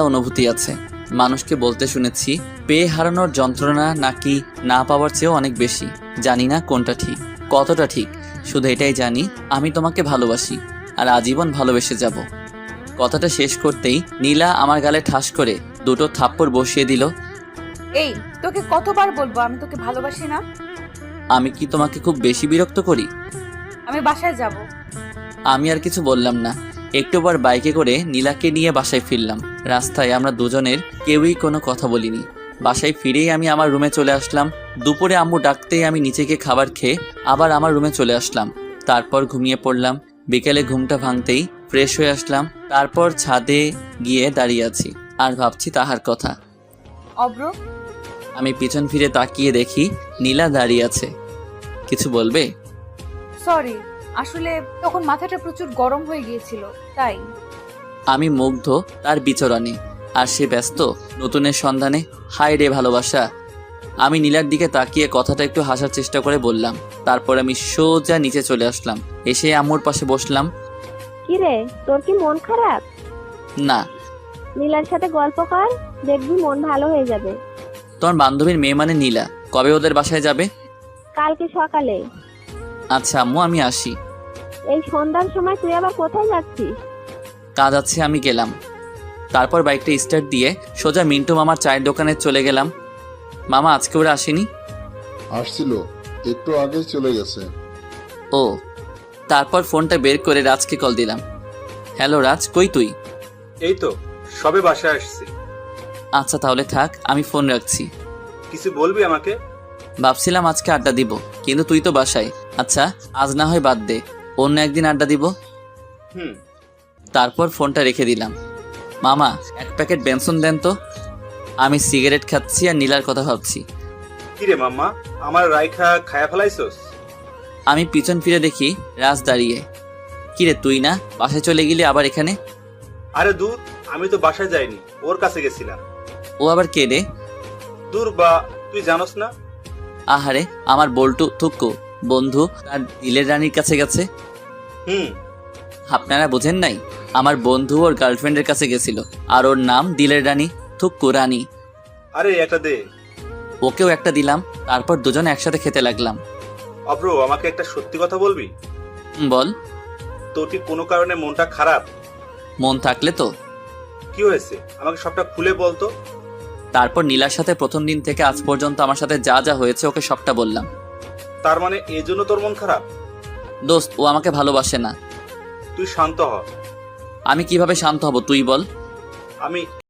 অনুভূতি আছে। মানুষকে বলতে শুনেছি পেয়ে হারানোর যন্ত্রণা নাকি না পাওয়ার চেয়েও অনেক বেশি। জানি না কোনটা ঠিক, কতটা ঠিক, শুধু এটাই জানি আমি তোমাকে ভালোবাসি আর আজীবন ভালোবেসে যাব। কথাটা শেষ করতেই নীলা আমার গালে ঠাস করে দুটো থাপ্পড় বসিয়ে দিল। এই, তোকে কতবার বলবো আমি তোকে ভালোবাসি না? আমি কি তোমাকে খুব বেশি বিরক্ত করি? আমি বাসায় যাব। আমি আর কিছু বললাম না। একটু পর বাইকে করে নীলাকে নিয়ে বাসায় ফিরলাম। রাস্তায় আমরা দুজনের কেউই কোনো কথা বলিনি। বাসায় ফিরেই আমি আমার রুমে চলে আসলাম। দুপুরে আম্মু ডাকতেই আমি নিচে গিয়ে খাবার খেয়ে আবার আমার রুমে চলে আসলাম। তারপর ঘুমিয়ে পড়লাম। বিকেলে ঘুমটা ভাঙতেই ফ্রেশ হয়ে আসলাম। তারপর ছাদে গিয়ে দাঁড়িয়ে আছি আর ভাবছি তাহার কথা। অব্র, আমি পিছন ফিরে তাকিয়ে দেখি নীলা দাঁড়িয়ে আছে। কিছু বলবে? সরি, আসলে তখন মাথাটা প্রচুর গরম হয়ে গিয়েছিল তাই। আমি মুগ্ধ তার বিচরণে। আর সে ব্যস্ত নতুনের সন্ধানে। হায় রে ভালোবাসা। আমি নীলার দিকে তাকিয়ে কথাটা একটু হাসার চেষ্টা করে বললাম। তারপর আমি সোজা নিচে চলে আসলাম। এসে আম্মুর পাশে বসলাম। কিরে, তোর কি মন খারাপ? না। নীলার সাথে গল্প কর, দেখবি মন ভালো হয়ে যাবে। তোমার বান্ধবীর মেয়ে মানে নীলা কবে ওদের বাসায় যাবে? কালকে সকালে। আচ্ছা আম্মু, আমি আসি। এই সন্ধ্যার সময় তুই আবার কোথায় যাচ্ছিস? কাজ আছে, আমি গেলাম। তারপর বাইকটা স্টার্ট দিয়ে সোজা মিন্টু মামার চায়ের দোকানে চলে গেলাম। মামা আজকে ওরা আসেনি? আসছিল, একটু আগে চলে গেছে। ও। তারপর ফোনটা বের করে রাজকে কল দিলাম। হ্যালো রাজ, কই তুই? এই তো সবে বাসায় আসছি। আচ্ছা তাহলে থাক, আমি ফোন রাখছি। কিছু বলবি আমাকে? ভাবছিলাম আজকে আড্ডা দিব, কিন্তু তুই তো বাসায়। আচ্ছা আজ না হয় বাদ দে, অন্য একদিন আড্ডা দিব। হুম। তারপর ফোনটা রেখে দিলাম। মামা এক প্যাকেট বেনসন দেন তো। আমি সিগারেট খাচ্ছি আর নীলার কথা ভাবছি। কিরে মাম্মা, আমার রাইখা খায়া ফেলাইছস? আমি পিছন ফিরে দেখি রাজ দাঁড়িয়ে। কিরে তুই না বাসায় চলে গেলি আবার এখানে? আরে দূর, আমি তো বাসায় যাইনি, ওর কাছে গেছিলাম। ও আবার কে রে? দূর বা, তুই জানোস না? আহারে আমার বল্টু থুক্কু বন্ধু তার দিলের রানীর কাছে গেছে। হুম। আপনারা বোঝেন নাই? আমার বন্ধু ওর গার্লফ্রেন্ডের কাছে গেছিল, আর ওর নাম দিলের রানী, থুক্কু রানী। আরে এটা দে। ওকেও একটা দিলাম। তারপর দুজন একসাথে খেতে লাগলাম। অব্র, আমাকে একটা সত্যি কথা বলবি? বল। তোর কি কোনো কারণে মনটা খারাপ? মন থাকলে তো। কি হয়েছে আমাকে সবটা খুলে বলতো। তারপর নীলার সাথে প্রথম দিন থেকে আজ পর্যন্ত আমার সাথে যা যা হয়েছে ওকে সবটা বললাম। তার মানে এই জন্য তোর মন খারাপ? দোস্ত, ও আমাকে ভালোবাসে না। তুই শান্ত হ। আমি কিভাবে শান্ত হব তুই বল। আমি